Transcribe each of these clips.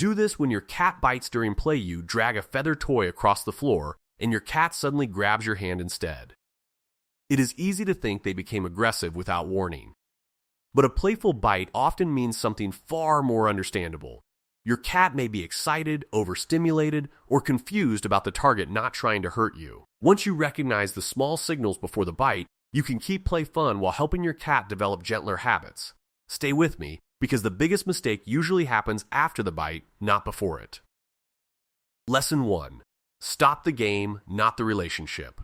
Do this when your cat bites during play. You drag a feather toy across the floor and your cat suddenly grabs your hand instead. It is easy to think they became aggressive without warning. But a playful bite often means something far more understandable. Your cat may be excited, overstimulated, or confused about the target not trying to hurt you. Once you recognize the small signals before the bite, you can keep play fun while helping your cat develop gentler habits. Stay with me, because the biggest mistake usually happens after the bite, not before it. Lesson 1. Stop the game, not the relationship.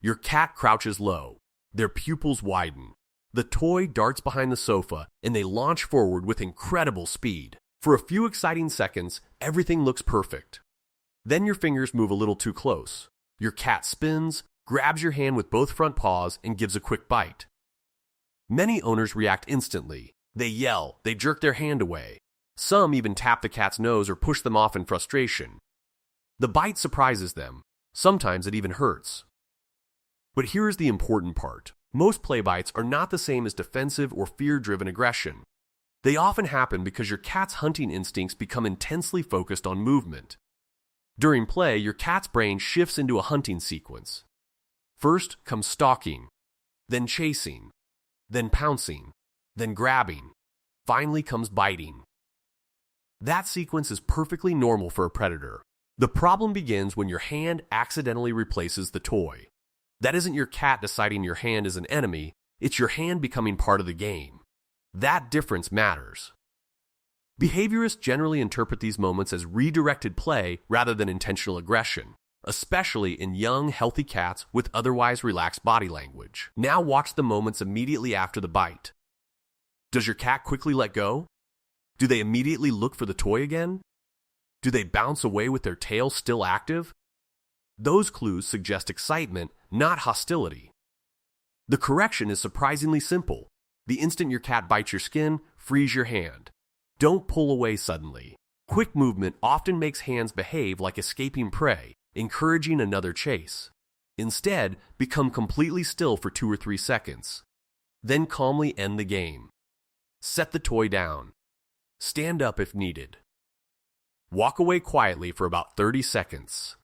Your cat crouches low. Their pupils widen. The toy darts behind the sofa, and they launch forward with incredible speed. For a few exciting seconds, everything looks perfect. Then your fingers move a little too close. Your cat spins, grabs your hand with both front paws, and gives a quick bite. Many owners react instantly. They yell, they jerk their hand away. Some even tap the cat's nose or push them off in frustration. The bite surprises them. Sometimes it even hurts. But here is the important part. Most play bites are not the same as defensive or fear-driven aggression. They often happen because your cat's hunting instincts become intensely focused on movement. During play, your cat's brain shifts into a hunting sequence. First comes stalking, then chasing, then pouncing, then grabbing. Finally comes biting. That sequence is perfectly normal for a predator. The problem begins when your hand accidentally replaces the toy. That isn't your cat deciding your hand is an enemy, it's your hand becoming part of the game. That difference matters. Behaviorists generally interpret these moments as redirected play rather than intentional aggression, especially in young, healthy cats with otherwise relaxed body language. Now watch the moments immediately after the bite. Does your cat quickly let go? Do they immediately look for the toy again? Do they bounce away with their tail still active? Those clues suggest excitement, not hostility. The correction is surprisingly simple. The instant your cat bites your skin, freeze your hand. Don't pull away suddenly. Quick movement often makes hands behave like escaping prey, encouraging another chase. Instead, become completely still for 2 or 3 seconds. Then calmly end the game. Set the toy down. Stand up if needed. Walk away quietly for about 30 seconds.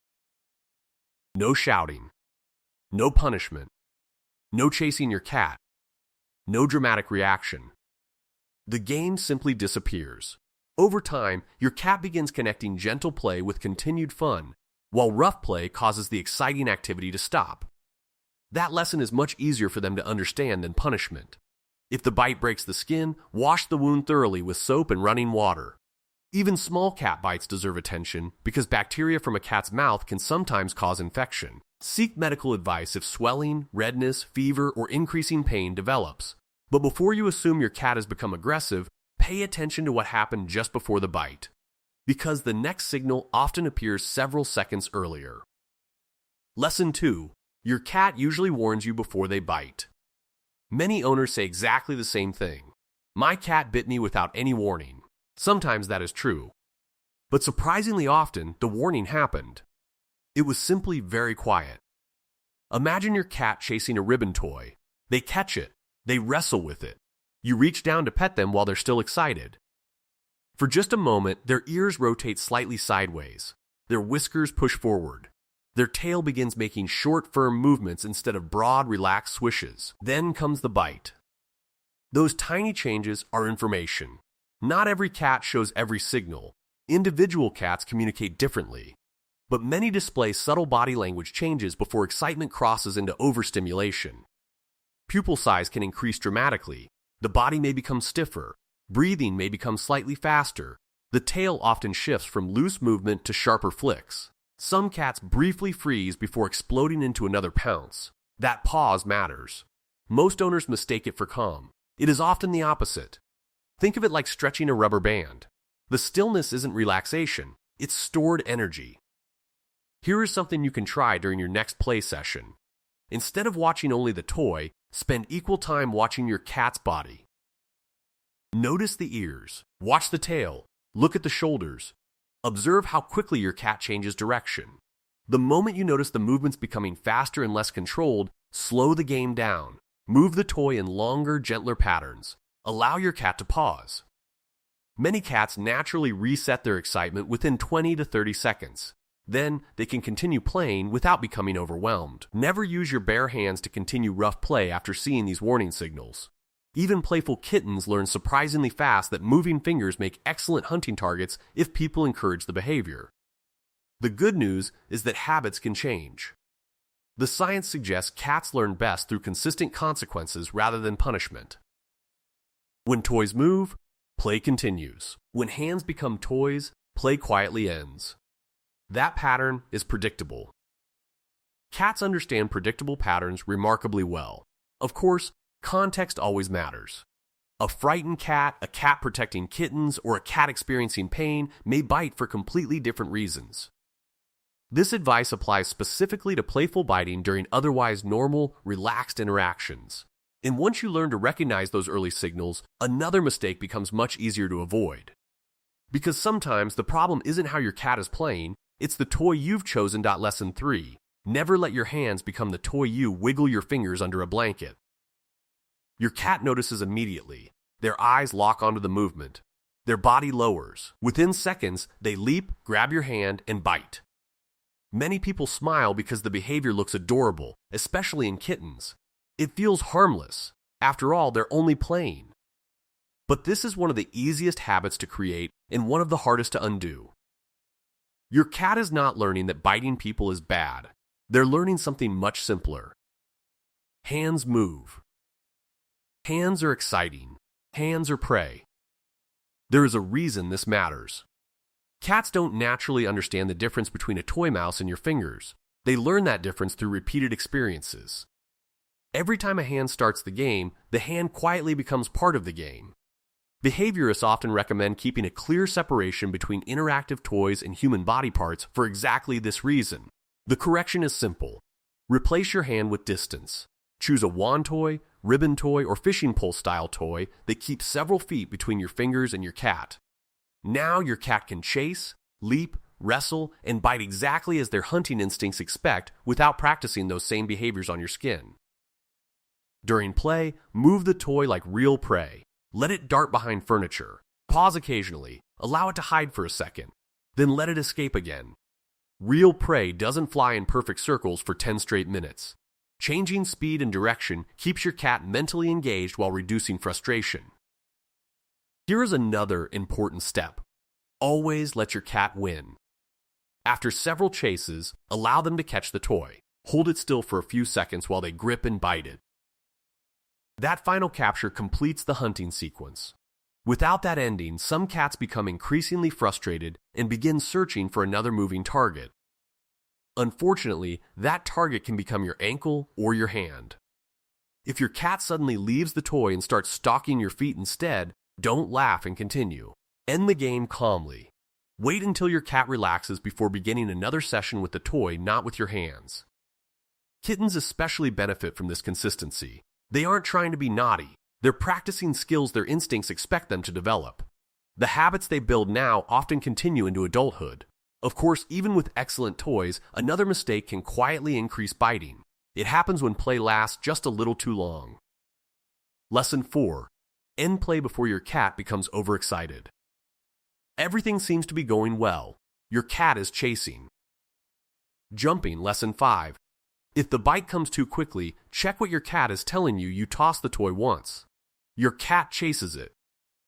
No shouting. No punishment. No chasing your cat. No dramatic reaction. The game simply disappears. Over time, your cat begins connecting gentle play with continued fun, while rough play causes the exciting activity to stop. That lesson is much easier for them to understand than punishment. If the bite breaks the skin, wash the wound thoroughly with soap and running water. Even small cat bites deserve attention because bacteria from a cat's mouth can sometimes cause infection. Seek medical advice if swelling, redness, fever, or increasing pain develops. But before you assume your cat has become aggressive, pay attention to what happened just before the bite, because the next signal often appears several seconds earlier. Lesson 2. Your cat usually warns you before they bite. Many owners say exactly the same thing. My cat bit me without any warning. Sometimes that is true. But surprisingly often, the warning happened. It was simply very quiet. Imagine your cat chasing a ribbon toy. They catch it. They wrestle with it. You reach down to pet them while they're still excited. For just a moment, their ears rotate slightly sideways. Their whiskers push forward. Their tail begins making short, firm movements instead of broad, relaxed swishes. Then comes the bite. Those tiny changes are information. Not every cat shows every signal. Individual cats communicate differently. But many display subtle body language changes before excitement crosses into overstimulation. Pupil size can increase dramatically. The body may become stiffer. Breathing may become slightly faster. The tail often shifts from loose movement to sharper flicks. Some cats briefly freeze before exploding into another pounce. That pause matters. Most owners mistake it for calm. It is often the opposite. Think of it like stretching a rubber band. The stillness isn't relaxation, it's stored energy. Here is something you can try during your next play session. Instead of watching only the toy, spend equal time watching your cat's body. Notice the ears, watch the tail, look at the shoulders. Observe how quickly your cat changes direction. The moment you notice the movements becoming faster and less controlled, slow the game down. Move the toy in longer, gentler patterns. Allow your cat to pause. Many cats naturally reset their excitement within 20 to 30 seconds. Then they can continue playing without becoming overwhelmed. Never use your bare hands to continue rough play after seeing these warning signals. Even playful kittens learn surprisingly fast that moving fingers make excellent hunting targets if people encourage the behavior. The good news is that habits can change. The science suggests cats learn best through consistent consequences rather than punishment. When toys move, play continues. When hands become toys, play quietly ends. That pattern is predictable. Cats understand predictable patterns remarkably well. Of course, context always matters. A frightened cat, a cat protecting kittens, or a cat experiencing pain may bite for completely different reasons. This advice applies specifically to playful biting during otherwise normal, relaxed interactions. And once you learn to recognize those early signals, another mistake becomes much easier to avoid. Because sometimes the problem isn't how your cat is playing, it's the toy you've chosen. Lesson 3. Never let your hands become the toy you wiggle your fingers under a blanket. Your cat notices immediately. Their eyes lock onto the movement. Their body lowers. Within seconds, they leap, grab your hand, and bite. Many people smile because the behavior looks adorable, especially in kittens. It feels harmless. After all, they're only playing. But this is one of the easiest habits to create and one of the hardest to undo. Your cat is not learning that biting people is bad. They're learning something much simpler. Hands move. Hands are exciting. Hands are prey. There is a reason this matters. Cats don't naturally understand the difference between a toy mouse and your fingers. They learn that difference through repeated experiences. Every time a hand starts the game, the hand quietly becomes part of the game. Behaviorists often recommend keeping a clear separation between interactive toys and human body parts for exactly this reason. The correction is simple. Replace your hand with distance. Choose a wand toy, ribbon toy, or fishing pole style toy that keeps several feet between your fingers and your cat. Now your cat can chase, leap, wrestle, and bite exactly as their hunting instincts expect without practicing those same behaviors on your skin. During play, move the toy like real prey. Let it dart behind furniture. Pause occasionally. Allow it to hide for a second. Then let it escape again. Real prey doesn't fly in perfect circles for 10 straight minutes. Changing speed and direction keeps your cat mentally engaged while reducing frustration. Here is another important step. Always let your cat win. After several chases, allow them to catch the toy. Hold it still for a few seconds while they grip and bite it. That final capture completes the hunting sequence. Without that ending, some cats become increasingly frustrated and begin searching for another moving target. Unfortunately, that target can become your ankle or your hand. If your cat suddenly leaves the toy and starts stalking your feet instead, don't laugh and continue. End the game calmly. Wait until your cat relaxes before beginning another session with the toy, not with your hands. Kittens especially benefit from this consistency. They aren't trying to be naughty. They're practicing skills their instincts expect them to develop. The habits they build now often continue into adulthood. Of course, even with excellent toys, another mistake can quietly increase biting. It happens when play lasts just a little too long. Lesson 4. End play before your cat becomes overexcited. Everything seems to be going well. Your cat is chasing. Jumping. Lesson 5. If the bite comes too quickly, check what your cat is telling you. You toss the toy once. Your cat chases it.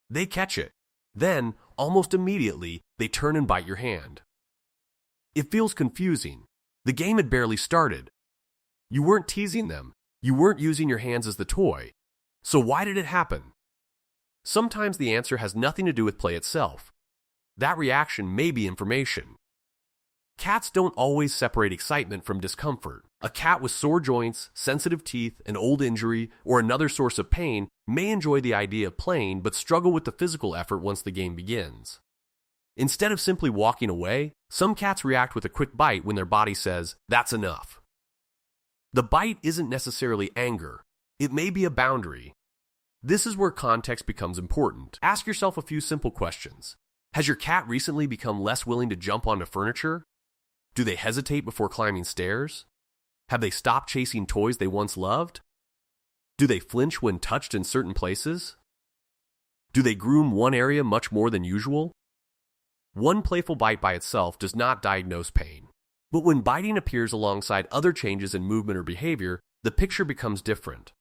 They catch it. Then, almost immediately, they turn and bite your hand. It feels confusing. The game had barely started. You weren't teasing them. You weren't using your hands as the toy. So why did it happen? Sometimes the answer has nothing to do with play itself. That reaction may be information. Cats don't always separate excitement from discomfort. A cat with sore joints, sensitive teeth, an old injury, or another source of pain may enjoy the idea of playing but struggle with the physical effort once the game begins. Instead of simply walking away, some cats react with a quick bite when their body says, "That's enough." The bite isn't necessarily anger. It may be a boundary. This is where context becomes important. Ask yourself a few simple questions. Has your cat recently become less willing to jump onto furniture? Do they hesitate before climbing stairs? Have they stopped chasing toys they once loved? Do they flinch when touched in certain places? Do they groom one area much more than usual? One playful bite by itself does not diagnose pain. But when biting appears alongside other changes in movement or behavior, the picture becomes different.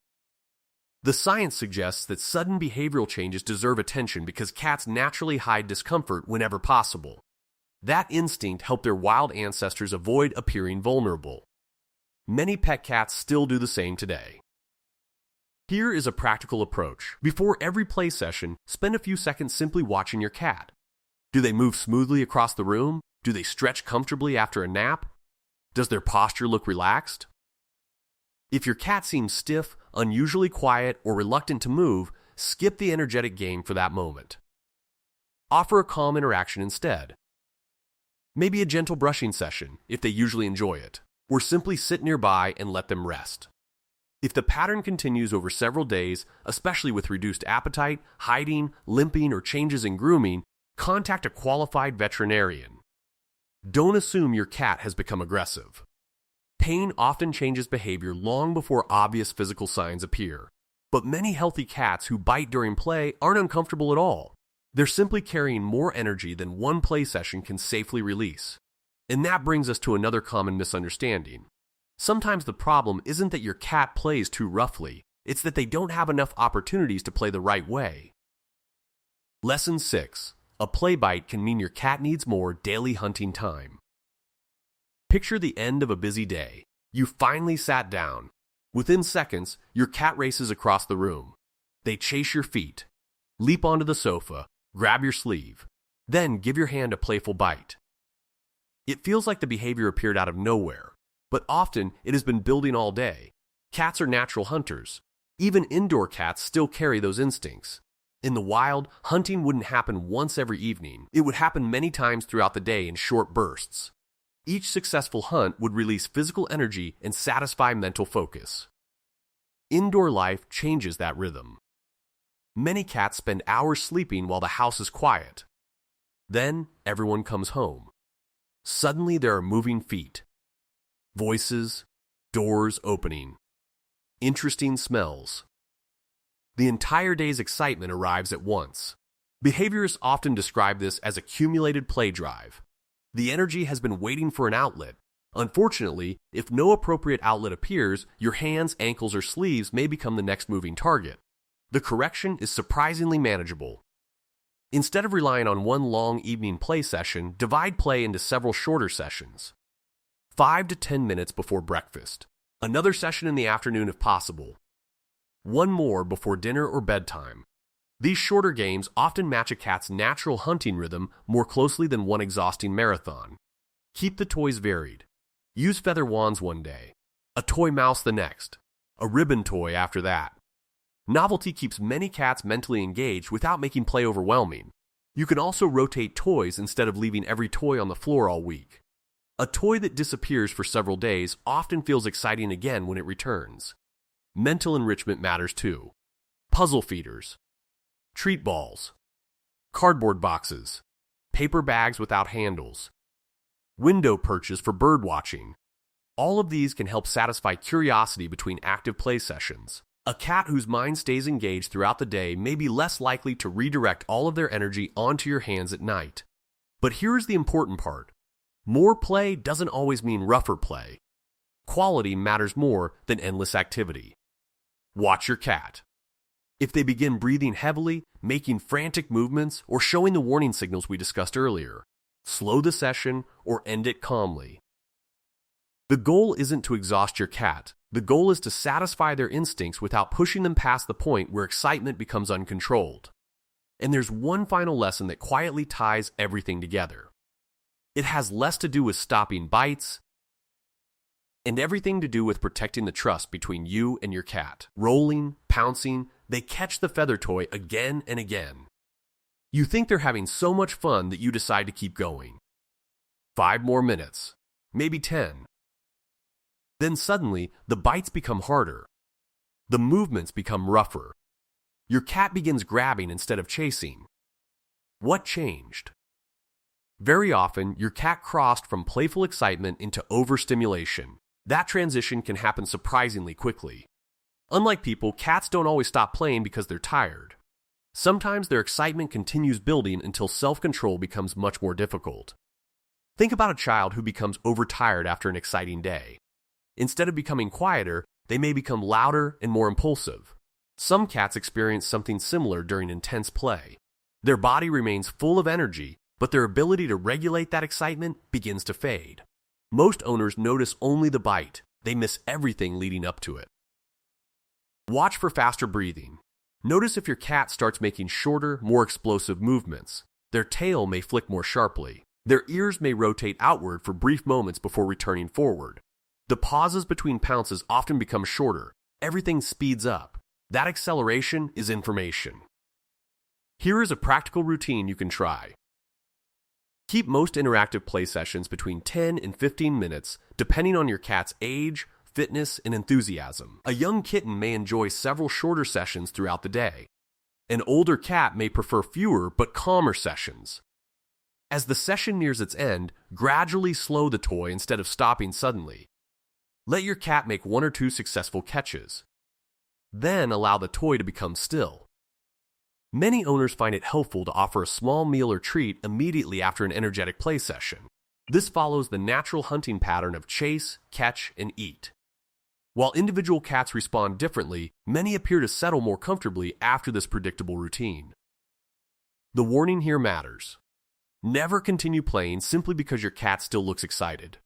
The science suggests that sudden behavioral changes deserve attention because cats naturally hide discomfort whenever possible. That instinct helped their wild ancestors avoid appearing vulnerable. Many pet cats still do the same today. Here is a practical approach. Before every play session, spend a few seconds simply watching your cat. Do they move smoothly across the room? Do they stretch comfortably after a nap? Does their posture look relaxed? If your cat seems stiff, unusually quiet, or reluctant to move, skip the energetic game for that moment. Offer a calm interaction instead. Maybe a gentle brushing session, if they usually enjoy it, or simply sit nearby and let them rest. If the pattern continues over several days, especially with reduced appetite, hiding, limping, or changes in grooming, contact a qualified veterinarian. Don't assume your cat has become aggressive. Pain often changes behavior long before obvious physical signs appear. But many healthy cats who bite during play aren't uncomfortable at all. They're simply carrying more energy than one play session can safely release. And that brings us to another common misunderstanding. Sometimes the problem isn't that your cat plays too roughly, it's that they don't have enough opportunities to play the right way. Lesson 6. A play bite can mean your cat needs more daily hunting time. Picture the end of a busy day. You finally sat down. Within seconds, your cat races across the room. They chase your feet, leap onto the sofa, grab your sleeve, then give your hand a playful bite. It feels like the behavior appeared out of nowhere, but often it has been building all day. Cats are natural hunters. Even indoor cats still carry those instincts. In the wild, hunting wouldn't happen once every evening. It would happen many times throughout the day in short bursts. Each successful hunt would release physical energy and satisfy mental focus. Indoor life changes that rhythm. Many cats spend hours sleeping while the house is quiet. Then, everyone comes home. Suddenly there are moving feet, voices, doors opening, interesting smells. The entire day's excitement arrives at once. Behaviorists often describe this as accumulated play drive. The energy has been waiting for an outlet. Unfortunately, if no appropriate outlet appears, your hands, ankles, or sleeves may become the next moving target. The correction is surprisingly manageable. Instead of relying on one long evening play session, divide play into several shorter sessions. 5 to 10 minutes before breakfast. Another session in the afternoon if possible. One more before dinner or bedtime. These shorter games often match a cat's natural hunting rhythm more closely than one exhausting marathon. Keep the toys varied. Use feather wands one day, a toy mouse the next, a ribbon toy after that. Novelty keeps many cats mentally engaged without making play overwhelming. You can also rotate toys instead of leaving every toy on the floor all week. A toy that disappears for several days often feels exciting again when it returns. Mental enrichment matters too. Puzzle feeders, treat balls, cardboard boxes, paper bags without handles, window perches for bird watching. All of these can help satisfy curiosity between active play sessions. A cat whose mind stays engaged throughout the day may be less likely to redirect all of their energy onto your hands at night. But here's the important part. More play doesn't always mean rougher play. Quality matters more than endless activity. Watch your cat. If they begin breathing heavily, making frantic movements, or showing the warning signals we discussed earlier, slow the session or end it calmly. The goal isn't to exhaust your cat. The goal is to satisfy their instincts without pushing them past the point where excitement becomes uncontrolled. And there's one final lesson that quietly ties everything together. It has less to do with stopping bites and everything to do with protecting the trust between you and your cat. Rolling, pouncing, they catch the feather toy again and again. You think they're having so much fun that you decide to keep going. 5 more minutes, maybe 10. Then suddenly, the bites become harder. The movements become rougher. Your cat begins grabbing instead of chasing. What changed? Very often, your cat crossed from playful excitement into overstimulation. That transition can happen surprisingly quickly. Unlike people, cats don't always stop playing because they're tired. Sometimes their excitement continues building until self-control becomes much more difficult. Think about a child who becomes overtired after an exciting day. Instead of becoming quieter, they may become louder and more impulsive. Some cats experience something similar during intense play. Their body remains full of energy, but their ability to regulate that excitement begins to fade. Most owners notice only the bite. They miss everything leading up to it. Watch for faster breathing. Notice if your cat starts making shorter, more explosive movements. Their tail may flick more sharply. Their ears may rotate outward for brief moments before returning forward. The pauses between pounces often become shorter. Everything speeds up. That acceleration is information. Here is a practical routine you can try. Keep most interactive play sessions between 10 and 15 minutes, depending on your cat's age, fitness, and enthusiasm. A young kitten may enjoy several shorter sessions throughout the day. An older cat may prefer fewer but calmer sessions. As the session nears its end, gradually slow the toy instead of stopping suddenly. Let your cat make 1 or 2 successful catches. Then allow the toy to become still. Many owners find it helpful to offer a small meal or treat immediately after an energetic play session. This follows the natural hunting pattern of chase, catch, and eat. While individual cats respond differently, many appear to settle more comfortably after this predictable routine. The warning here matters. Never continue playing simply because your cat still looks excited.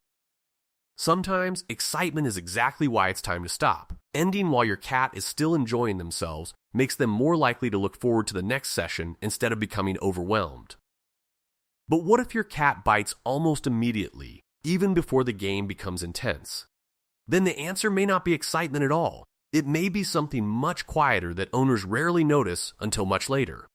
Sometimes, excitement is exactly why it's time to stop. Ending while your cat is still enjoying themselves makes them more likely to look forward to the next session instead of becoming overwhelmed. But what if your cat bites almost immediately, even before the game becomes intense? Then the answer may not be excitement at all. It may be something much quieter that owners rarely notice until much later.